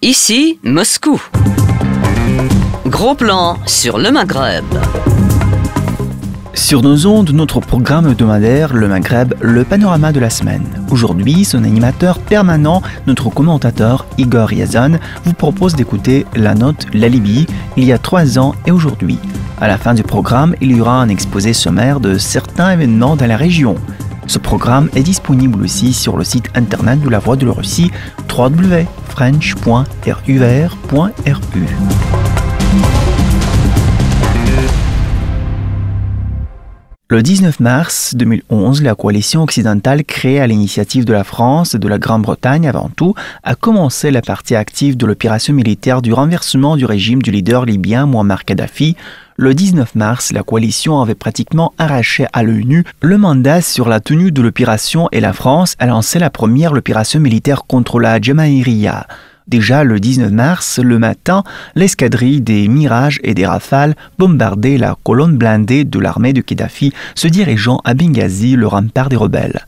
Ici, Moscou. Gros plan sur le Maghreb. Sur nos ondes, notre programme hebdomadaire, le Maghreb, le panorama de la semaine. Aujourd'hui, son animateur permanent, notre commentateur Igor Yazan, vous propose d'écouter la note La Libye, il y a 3 ans et aujourd'hui. À la fin du programme, il y aura un exposé sommaire de certains événements dans la région. Ce programme est disponible aussi sur le site internet de la Voix de la Russie, www.french.rur.ru. Le 19 mars 2011, la coalition occidentale créée à l'initiative de la France et de la Grande-Bretagne avant tout a commencé la partie active de l'opération militaire du renversement du régime du leader libyen Mouammar Kadhafi. Le 19 mars, la coalition avait pratiquement arraché à l'ONU le mandat sur la tenue de l'opération et la France a lancé la première opération militaire contre la Jamaïria. Déjà le 19 mars, le matin, l'escadrille des Mirages et des Rafales bombardait la colonne blindée de l'armée de Kadhafi se dirigeant à Benghazi, le rempart des rebelles.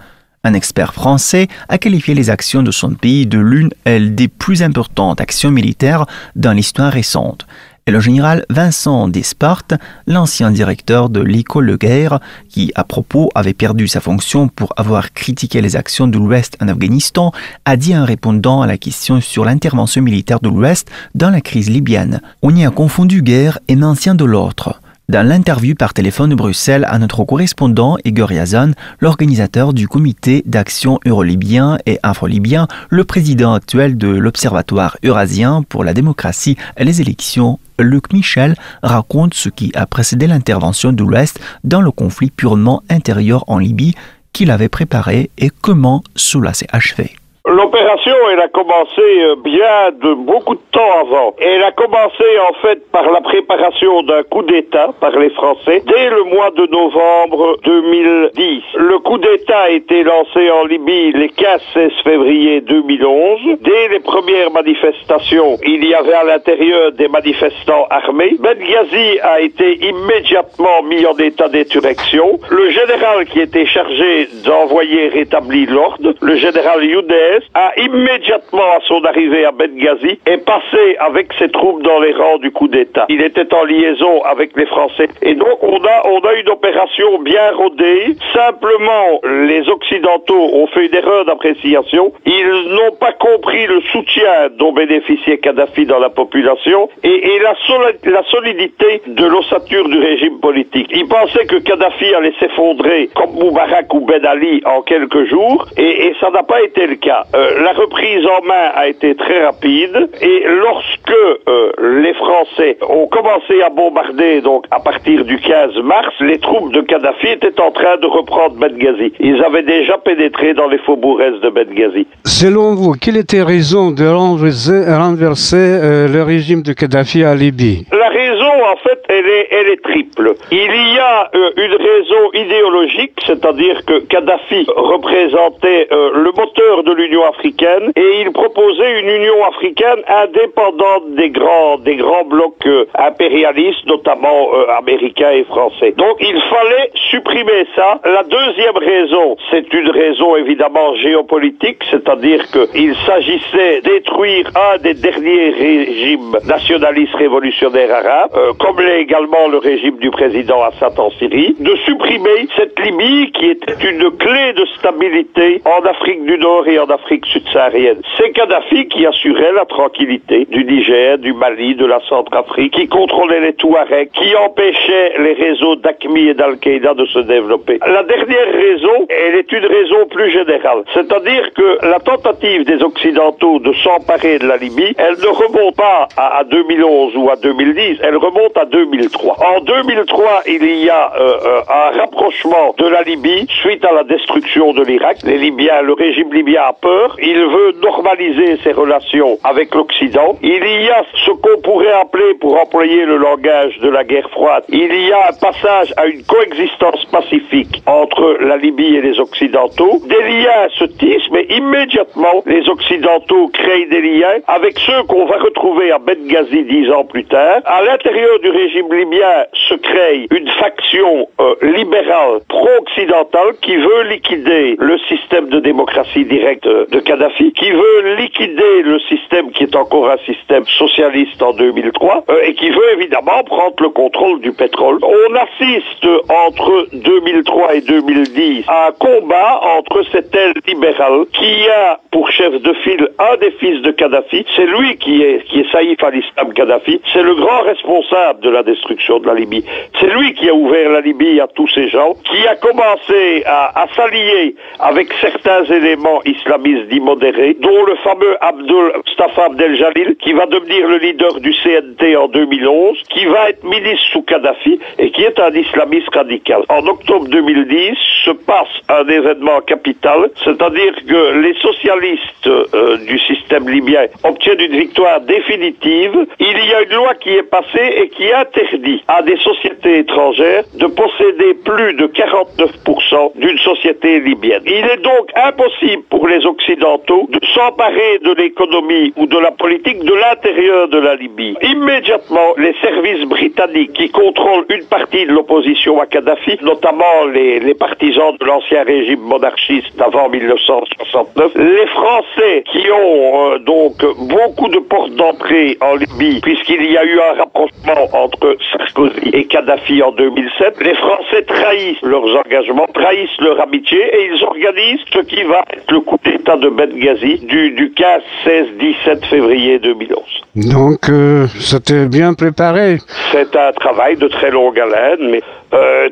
Un expert français a qualifié les actions de son pays de l'une des plus importantes actions militaires dans l'histoire récente. Et le général Vincent Desportes, l'ancien directeur de l'école de guerre, qui à propos avait perdu sa fonction pour avoir critiqué les actions de l'Ouest en Afghanistan, a dit en répondant à la question sur l'intervention militaire de l'Ouest dans la crise libyenne. On y a confondu guerre et maintien de l'ordre. Dans l'interview par téléphone de Bruxelles à notre correspondant Igor Yazan, l'organisateur du comité d'action euro-libyen et afro-libyen, le président actuel de l'Observatoire eurasien pour la démocratie et les élections, Luc Michel, raconte ce qui a précédé l'intervention de l'Ouest dans le conflit purement intérieur en Libye qu'il avait préparé et comment cela s'est achevé. L'opération, elle a commencé bien de beaucoup de temps avant. Elle a commencé en fait par la préparation d'un coup d'État par les Français dès le mois de novembre 2010. Le coup d'État a été lancé en Libye les 15-16 février 2011. Dès les premières manifestations, il y avait à l'intérieur des manifestants armés. Benghazi a été immédiatement mis en état d'insurrection. Le général qui était chargé d'envoyer rétablir l'ordre, le général Younes, a immédiatement à son arrivée à Benghazi est passé avec ses troupes dans les rangs du coup d'État. Il était en liaison avec les Français et donc on a une opération bien rodée. Simplement les Occidentaux ont fait une erreur d'appréciation. Ils n'ont pas compris le soutien dont bénéficiait Kadhafi dans la population et la solidité de l'ossature du régime politique. Ils pensaient que Kadhafi allait s'effondrer comme Moubarak ou Ben Ali en quelques jours et ça n'a pas été le cas. La reprise en main a été très rapide et lorsque les Français ont commencé à bombarder, donc à partir du 15 mars, les troupes de Kadhafi étaient en train de reprendre Benghazi. Ils avaient déjà pénétré dans les faubourgs de Benghazi. Selon vous, quelle était la raison de renverser le régime de Kadhafi à Libye? La raison, en fait, elle est triple. Il y a une raison idéologique, c'est-à-dire que Kadhafi représentait le moteur de l'Union africaine et il proposait une Union africaine indépendante des grands blocs impérialistes, notamment américains et français. Donc il fallait supprimer ça. La deuxième raison, c'est une raison évidemment géopolitique, c'est-à-dire qu'il s'agissait de détruire un des derniers régimes nationalistes révolutionnaires arabes, comme l'est également le régime du président Assad en Syrie, de supprimer cette Libye qui était une clé de stabilité en Afrique du Nord et en Afrique subsaharienne. C'est Kadhafi qui assurait la tranquillité du Niger, du Mali, de la Centrafrique, qui contrôlait les Touaregs, qui empêchait les réseaux d'Aqmi et d'Al-Qaïda de se développer. La dernière raison, elle est une raison plus générale. C'est-à-dire que la tentative des Occidentaux de s'emparer de la Libye, elle ne remonte pas à 2011 ou à 2010, elle remonte à 2003. En 2003, il y a un rapprochement de la Libye suite à la destruction de l'Irak. Le régime libyen a peur, il veut normaliser ses relations avec l'Occident. Il y a ce qu'on pourrait appeler, pour employer le langage de la guerre froide, il y a un passage à une coexistence pacifique entre la Libye et les Occidentaux. Des liens se tissent, mais immédiatement, les Occidentaux créent des liens avec ceux qu'on va retrouver à Benghazi 10 ans plus tard. À l'intérieur du régime libyen, Libyens se crée une faction libérale pro-occidentale qui veut liquider le système de démocratie directe de Kadhafi, qui veut liquider le système qui est encore un système socialiste en 2003 et qui veut évidemment prendre le contrôle du pétrole. On assiste entre 2003 et 2010 à un combat entre cette aile libérale qui a pour chef de file un des fils de Kadhafi, c'est lui qui est Saïf al-Islam Kadhafi, c'est le grand responsable de la destruction de la Libye. C'est lui qui a ouvert la Libye à tous ces gens, qui a commencé à s'allier avec certains éléments islamistes dits modérés, dont le fameux Mustafa Abdel Jalil, qui va devenir le leader du CNT en 2011, qui va être ministre sous Kadhafi et qui est un islamiste radical. En octobre 2010 se passe un événement capital, c'est-à-dire que les socialistes du système libyen obtiennent une victoire définitive. Il y a une loi qui est passée et qui interdit à des sociétés étrangères de posséder plus de 49% d'une société libyenne. Il est donc impossible pour les Occidentaux de s'emparer de l'économie ou de la politique de l'intérieur de la Libye. Immédiatement, les services britanniques qui contrôlent une partie de l'opposition à Kadhafi, notamment les partisans de l'ancien régime monarchiste avant 1969, les Français qui ont donc beaucoup de portes d'entrée en Libye, puisqu'il y a eu un rapprochement entre Sarkozy et Kadhafi en 2007, les Français trahissent leurs engagements, trahissent leur amitié et ils organisent ce qui va être le coup d'État de Benghazi du 15, 16, 17 février 2011. Donc, c'était bien préparé. C'est un travail de très longue haleine, mais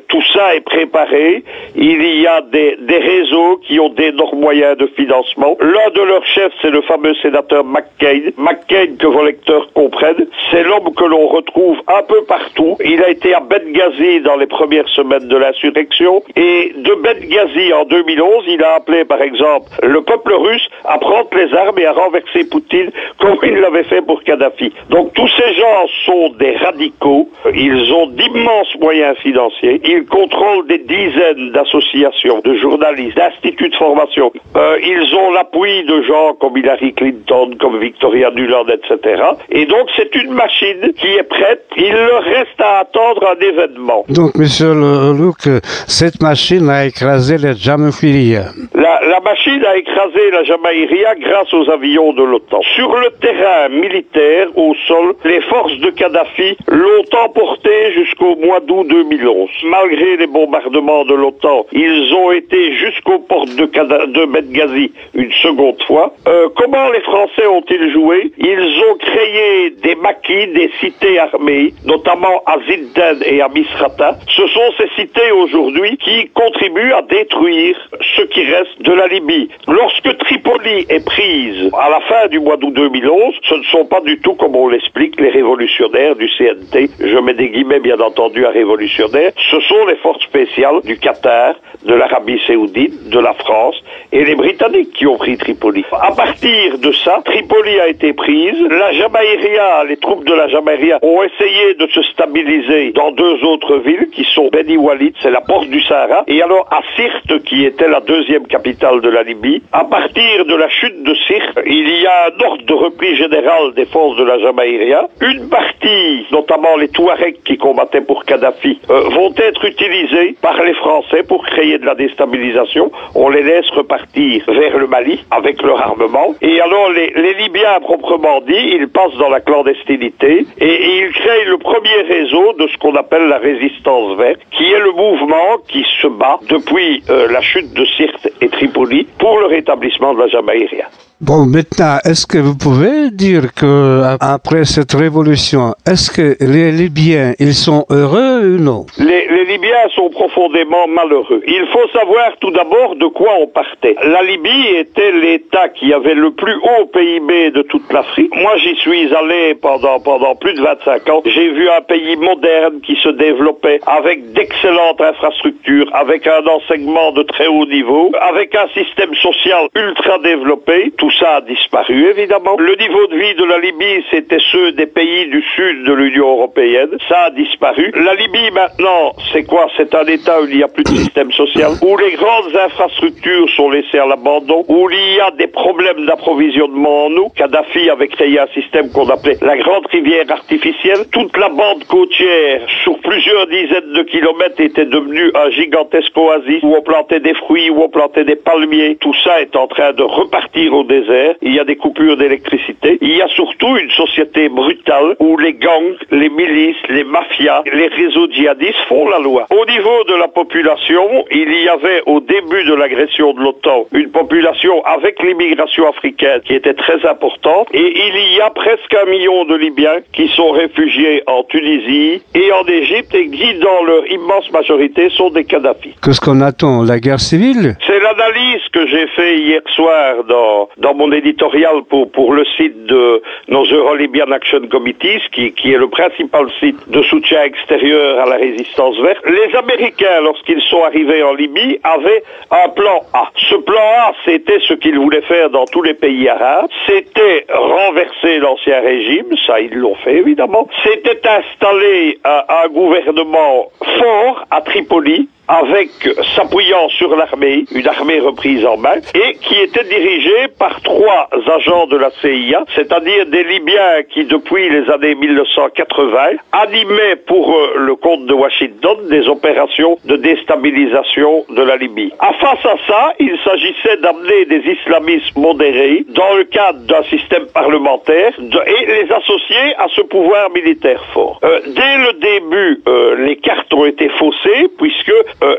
tout ça est préparé. Il y a des réseaux qui ont d'énormes moyens de financement. L'un de leurs chefs, c'est le fameux sénateur McCain. McCain, que vos lecteurs comprennent, c'est l'homme que l'on retrouve un peu partout. Il a été à Benghazi dans les premières semaines de l'insurrection. Et de Benghazi en 2011, il a appelé, par exemple, le peuple russe à prendre les armes et à renverser Poutine comme il l'avait fait pour Kadhafi. Donc tous ces gens sont des radicaux. Ils ont d'immenses moyens financiers. Ils contrôlent des dizaines d'associations, de journalistes, d'instituts de formation. Ils ont l'appui de gens comme Hillary Clinton, comme Victoria Nuland, etc. Et donc c'est une machine qui est prête. Il leur reste à attendre un événement. Donc, monsieur Luc, cette machine a écrasé les Jamahiriya. La machine a écrasé la Jamahiriya grâce aux avions de l'OTAN. Sur le terrain militaire, au sol, les forces de Kadhafi l'ont emporté jusqu'au mois d'août 2011. Malgré les bombardements de l'OTAN, ils ont été jusqu'aux portes de Benghazi une seconde fois. Comment les Français ont-ils joué? Ils ont créé des maquis, des cités armées, notamment à Zinden et à Misrata. Ce sont ces cités aujourd'hui qui contribuent à détruire ce qui reste de la Libye. Lorsque Tripoli est prise à la fin du mois d'août 2011, ce ne sont pas du tout, comme on l'explique, les révolutionnaires du CNT. Je mets des guillemets, bien entendu, à révolutionnaires. Ce sont les forces spéciales du Qatar, de l'Arabie Saoudite, de la France et les Britanniques qui ont pris Tripoli. À partir de ça, Tripoli a été prise. La Jamahiriya, les troupes de la Jamahiriya ont essayé de se stabiliser dans deux autres villes qui sont Beni Walid, c'est la porte du Sahara, et alors à Sirte, qui était la deuxième capitale de la Libye. À partir de la chute de Sirte, il y a un ordre de repli général des forces de la Jamahiriya. Une partie, notamment les Touaregs qui combattaient pour Kadhafi, vont être utilisés par les Français pour créer de la déstabilisation. On les laisse repartir vers le Mali avec leur armement. Et alors les Libyens, proprement dit, ils passent dans la clandestinité et ils créent le premier réseau de ce qu'on appelle la résistance verte, qui est le mouvement qui se bat depuis la chute de Sirte et Tripoli pour le rétablissement de la Jamahiriya. Bon, maintenant, est-ce que vous pouvez dire que après cette révolution, est-ce que les Libyens, ils sont heureux ou non? Les Libyens sont profondément malheureux. Il faut savoir tout d'abord de quoi on partait. La Libye était l'État qui avait le plus haut PIB de toute l'Afrique. Moi, j'y suis allé pendant plus de 25 ans. J'ai vu un pays moderne qui se développait avec d'excellentes infrastructures, avec un enseignement de très haut niveau, avec un système social ultra développé. Tout Tout ça a disparu, évidemment. Le niveau de vie de la Libye, c'était ceux des pays du sud de l'Union européenne. Ça a disparu. La Libye, maintenant, c'est quoi? C'est un État où il n'y a plus de système social, où les grandes infrastructures sont laissées à l'abandon, où il y a des problèmes d'approvisionnement en eau. Kadhafi avait créé un système qu'on appelait la grande rivière artificielle. Toute la bande côtière, sur plusieurs dizaines de kilomètres, était devenue un gigantesque oasis où on plantait des fruits, où on plantait des palmiers. Tout ça est en train de repartir au désert. Il y a des coupures d'électricité. Il y a surtout une société brutale où les gangs, les milices, les mafias, les réseaux djihadistes font la loi. Au niveau de la population, il y avait au début de l'agression de l'OTAN une population avec l'immigration africaine qui était très importante, et il y a presque 1 million de Libyens qui sont réfugiés en Tunisie et en Égypte et qui, dans leur immense majorité, sont des Kadhafi. Qu'est-ce qu'on attend? La guerre civile? C'est l'analyse que j'ai fait hier soir dans mon éditorial pour le site de nos Euro-Libyan Action Committees, qui est le principal site de soutien extérieur à la résistance verte. Les Américains, lorsqu'ils sont arrivés en Libye, avaient un plan A. Ce plan A, c'était ce qu'ils voulaient faire dans tous les pays arabes. C'était renverser l'ancien régime, ça ils l'ont fait évidemment. C'était installer un gouvernement fort à Tripoli, avec s'appuyant sur l'armée, une armée reprise en main, et qui était dirigée par 3 agents de la CIA, c'est-à-dire des Libyens qui, depuis les années 1980, animaient pour le compte de Washington des opérations de déstabilisation de la Libye. Face à ça, il s'agissait d'amener des islamistes modérés dans le cadre d'un système parlementaire et les associer à ce pouvoir militaire fort. Dès le début, les cartes ont été faussées, puisque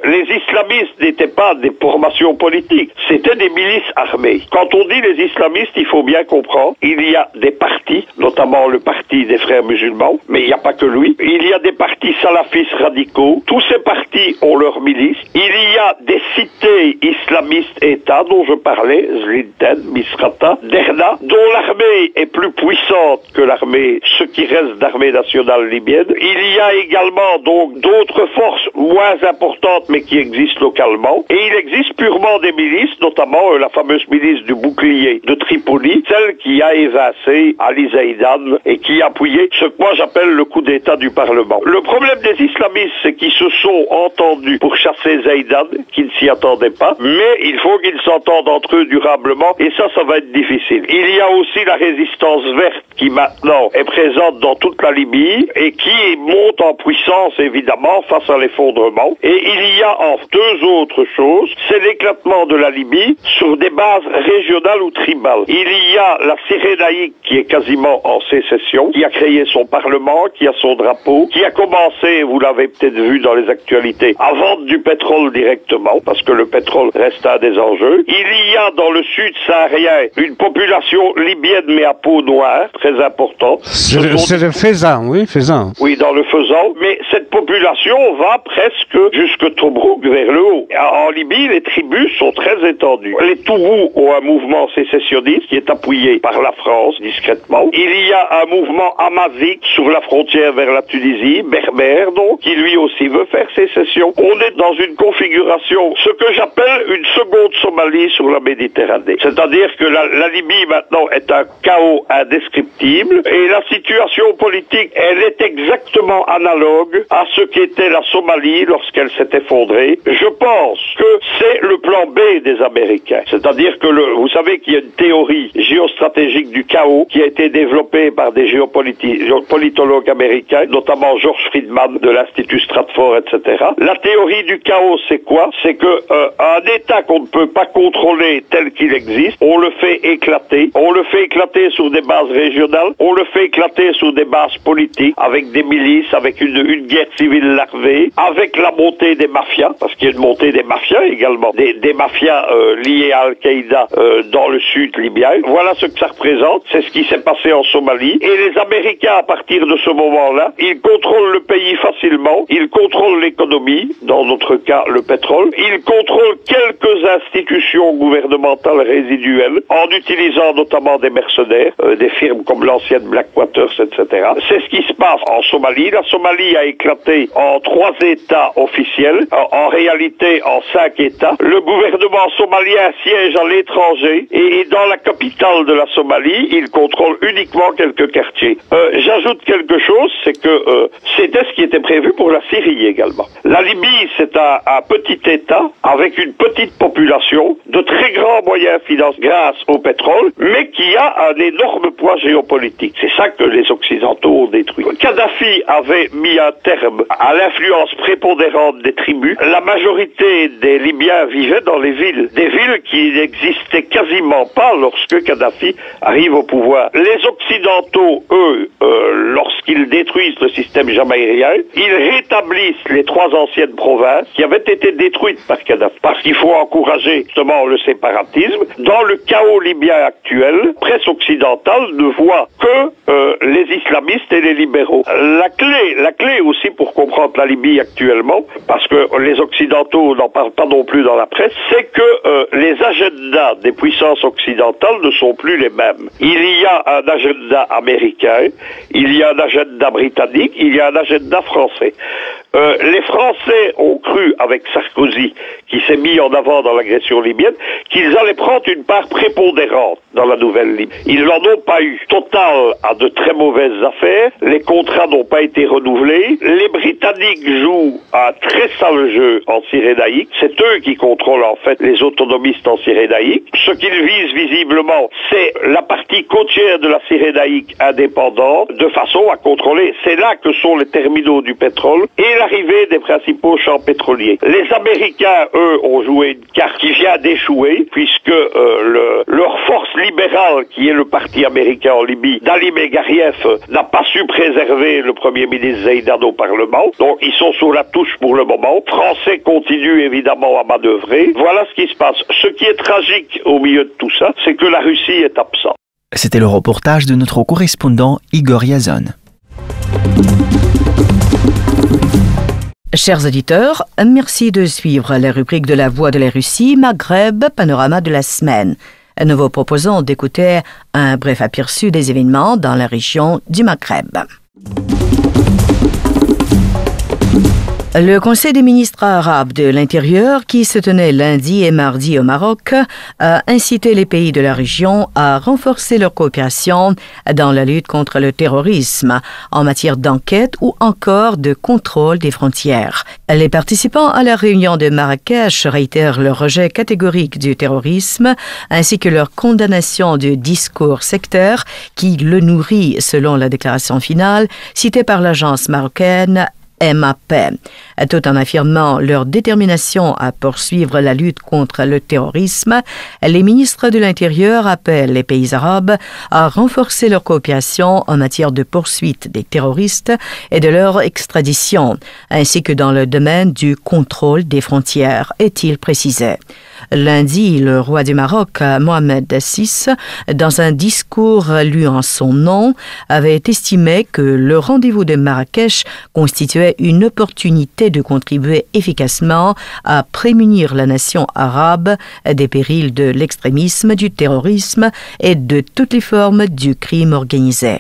les islamistes n'étaient pas des formations politiques, c'était des milices armées. Quand on dit les islamistes, il faut bien comprendre, il y a des partis, notamment le parti des frères musulmans, mais il n'y a pas que lui. Il y a des partis salafistes radicaux, tous ces partis ont leurs milices. Il y a des cités islamistes États dont je parlais, Zlinten, Misrata, Derna, dont l'armée est plus puissante que l'armée, ce qui reste d'armée nationale libyenne. Il y a également donc d'autres forces moins importantes mais qui existent localement, et il existe purement des milices, notamment la fameuse milice du bouclier de Tripoli, celle qui a évincé Ali Zaïdan et qui a appuyé ce que moi j'appelle le coup d'état du Parlement. Le problème des islamistes, c'est qu'ils se sont entendus pour chasser Zaïdan, qui ne s'y attendaient pas, mais il faut qu'ils s'entendent entre eux durablement, et ça va être difficile. Il y a aussi la résistance verte qui maintenant est présente dans toute la Libye et qui monte en puissance évidemment face à l'effondrement, et il y a en 2 autres choses, c'est l'éclatement de la Libye sur des bases régionales ou tribales. Il y a la Cyrénaïque qui est quasiment en sécession, qui a créé son parlement, qui a son drapeau, qui a commencé, vous l'avez peut-être vu dans les actualités, à vendre du pétrole directement, parce que le pétrole reste un des enjeux. Il y a dans le sud saharien une population libyenne mais à peau noire, très importante. C'est le Fezzan, oui, Fezzan. Oui, dans le Fezzan, mais cette population va presque jusque Tobrouk vers le haut. En Libye, les tribus sont très étendues. Les Toubous ont un mouvement sécessionniste qui est appuyé par la France discrètement. Il y a un mouvement amazigh sur la frontière vers la Tunisie, berbère donc, qui lui aussi veut faire sécession. On est dans une configuration, ce que j'appelle une seconde Somalie sur la Méditerranée. C'est-à-dire que la Libye maintenant est un chaos indescriptible et la situation politique, elle est exactement analogue à ce qu'était la Somalie lorsqu'elle s'est effondrée. Je pense que c'est le plan B des Américains. C'est-à-dire que vous savez qu'il y a une théorie géostratégique du chaos qui a été développée par des géopolitologues américains, notamment George Friedman de l'Institut Stratford, etc. La théorie du chaos, c'est quoi? C'est que un État qu'on ne peut pas contrôler tel qu'il existe, on le fait éclater. On le fait éclater sur des bases régionales, on le fait éclater sur des bases politiques, avec des milices, avec une guerre civile larvée, avec la montée des mafias, parce qu'il y a une montée des mafias également, des mafias liées à Al-Qaïda dans le sud libyen. Voilà ce que ça représente, c'est ce qui s'est passé en Somalie, et les Américains, à partir de ce moment-là, ils contrôlent le pays facilement, ils contrôlent l'économie, dans notre cas le pétrole, ils contrôlent quelques institutions gouvernementales résiduelles, en utilisant notamment des mercenaires, des firmes comme l'ancienne Blackwater, etc. C'est ce qui se passe en Somalie. La Somalie a éclaté en 3 États officiels, officielle, en réalité en 5 États. Le gouvernement somalien siège à l'étranger et dans la capitale de la Somalie, il contrôle uniquement quelques quartiers. J'ajoute quelque chose, c'est que c'était ce qui était prévu pour la Syrie également. La Libye, c'est un petit État avec une petite population, de très grands moyens financiers grâce au pétrole, mais qui a un énorme poids géopolitique. C'est ça que les Occidentaux ont détruit. Kadhafi avait mis un terme à l'influence prépondérante des tribus. La majorité des Libyens vivaient dans les villes, des villes qui n'existaient quasiment pas lorsque Kadhafi arrive au pouvoir. Les Occidentaux, eux, lorsqu'ils détruisent le système jamaïrien, ils rétablissent les 3 anciennes provinces qui avaient été détruites par Kadhafi. Parce qu'il faut encourager justement le séparatisme. Dans le chaos libyen actuel, la presse occidentale ne voit que les islamistes et les libéraux. La clé aussi pour comprendre la Libye actuellement, parce que les Occidentaux n'en parlent pas non plus dans la presse, c'est que les agendas des puissances occidentales ne sont plus les mêmes. Il y a un agenda américain, il y a un agenda britannique, il y a un agenda français. Les Français ont cru, avec Sarkozy, qui s'est mis en avant dans l'agression libyenne, qu'ils allaient prendre une part prépondérante dans la nouvelle Libye. Ils n'en ont pas eu. Total a de très mauvaises affaires, les contrats n'ont pas été renouvelés, les Britanniques jouent un très sale jeu en Cyrénaïque, c'est eux qui contrôlent en fait les autonomistes en Cyrénaïque. Ce qu'ils visent visiblement, c'est la partie côtière de la Cyrénaïque indépendante, de façon à contrôler. C'est là que sont les terminaux du pétrole et l'arrivée des principaux champs pétroliers. Les Américains, eux, ont joué une carte qui vient d'échouer, puisque leur force libérale, qui est le parti américain en Libye, d'Ali Megariev, n'a pas su préserver le Premier ministre Zeidan au Parlement. Donc, ils sont sur la touche pour le moment. Les Français continuent évidemment à manœuvrer. Voilà ce qui se passe. Ce qui est tragique au milieu de tout ça, c'est que la Russie est absente. C'était le reportage de notre correspondant Igor Yazon. Chers auditeurs, merci de suivre la rubrique de la Voix de la Russie, Maghreb, panorama de la semaine. Nous vous proposons d'écouter un bref aperçu des événements dans la région du Maghreb. Le Conseil des ministres arabes de l'Intérieur, qui se tenait lundi et mardi au Maroc, a incité les pays de la région à renforcer leur coopération dans la lutte contre le terrorisme, en matière d'enquête ou encore de contrôle des frontières. Les participants à la réunion de Marrakech réitèrent leur rejet catégorique du terrorisme, ainsi que leur condamnation du discours sectaire qui le nourrit, selon la déclaration finale citée par l'agence marocaine MAP, tout en affirmant leur détermination à poursuivre la lutte contre le terrorisme. Les ministres de l'Intérieur appellent les pays arabes à renforcer leur coopération en matière de poursuite des terroristes et de leur extradition, ainsi que dans le domaine du contrôle des frontières, est-il précisé. Lundi, le roi du Maroc, Mohamed VI, dans un discours lu en son nom, avait estimé que le rendez-vous de Marrakech constituait une opportunité de contribuer efficacement à prémunir la nation arabe des périls de l'extrémisme, du terrorisme et de toutes les formes du crime organisé.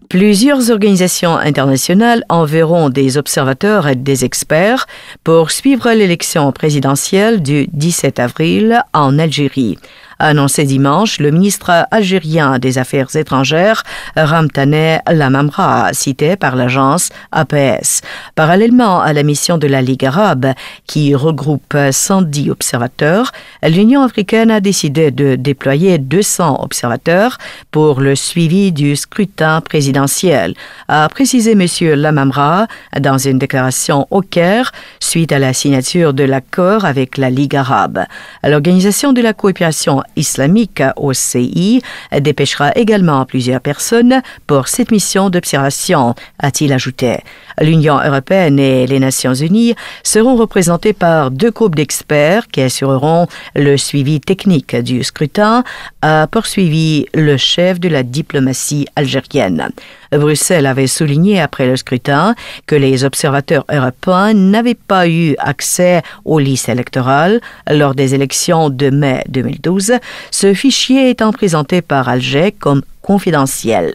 Plusieurs organisations internationales enverront des observateurs et des experts pour suivre l'élection présidentielle du 17 avril en Algérie. Annoncé dimanche, le ministre algérien des Affaires étrangères, Ramtane Lamamra, cité par l'agence APS. Parallèlement à la mission de la Ligue arabe, qui regroupe 110 observateurs, l'Union africaine a décidé de déployer 200 observateurs pour le suivi du scrutin présidentiel, a précisé M. Lamamra dans une déclaration au Caire suite à la signature de l'accord avec la Ligue arabe. L'Organisation de la coopération islamique OCI dépêchera également plusieurs personnes pour cette mission d'observation, a-t-il ajouté. L'Union européenne et les Nations unies seront représentées par 2 groupes d'experts qui assureront le suivi technique du scrutin, a poursuivi le chef de la diplomatie algérienne. Bruxelles avait souligné après le scrutin que les observateurs européens n'avaient pas eu accès aux listes électorales lors des élections de mai 2012, ce fichier étant présenté par Alger comme confidentiel.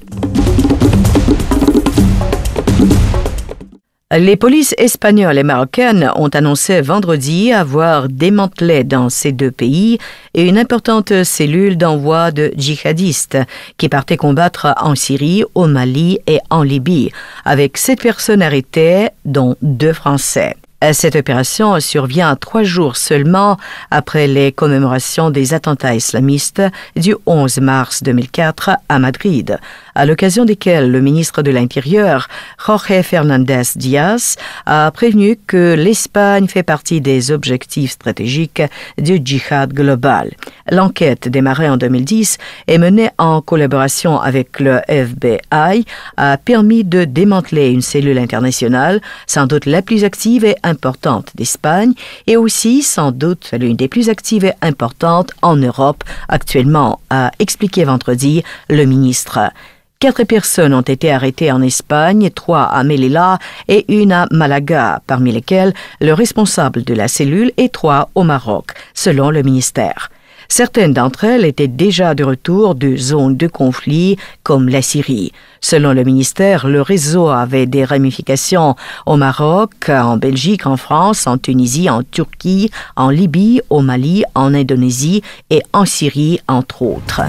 Les polices espagnoles et marocaines ont annoncé vendredi avoir démantelé dans ces deux pays une importante cellule d'envoi de djihadistes qui partaient combattre en Syrie, au Mali et en Libye, avec 7 personnes arrêtées, dont 2 Français. Cette opération survient 3 jours seulement après les commémorations des attentats islamistes du 11 mars 2004 à Madrid, à l'occasion desquels le ministre de l'Intérieur, Jorge Fernández Díaz, a prévenu que l'Espagne fait partie des objectifs stratégiques du djihad global. L'enquête démarrée en 2010 et menée en collaboration avec le FBI a permis de démanteler une cellule internationale, sans doute la plus active et importante d'Espagne, et aussi sans doute l'une des plus actives et importantes en Europe actuellement, a expliqué vendredi le ministre. 4 personnes ont été arrêtées en Espagne, 3 à Melilla et 1 à Malaga, parmi lesquelles le responsable de la cellule et 3 au Maroc, selon le ministère. Certaines d'entre elles étaient déjà de retour de zones de conflit comme la Syrie. Selon le ministère, le réseau avait des ramifications au Maroc, en Belgique, en France, en Tunisie, en Turquie, en Libye, au Mali, en Indonésie et en Syrie, entre autres.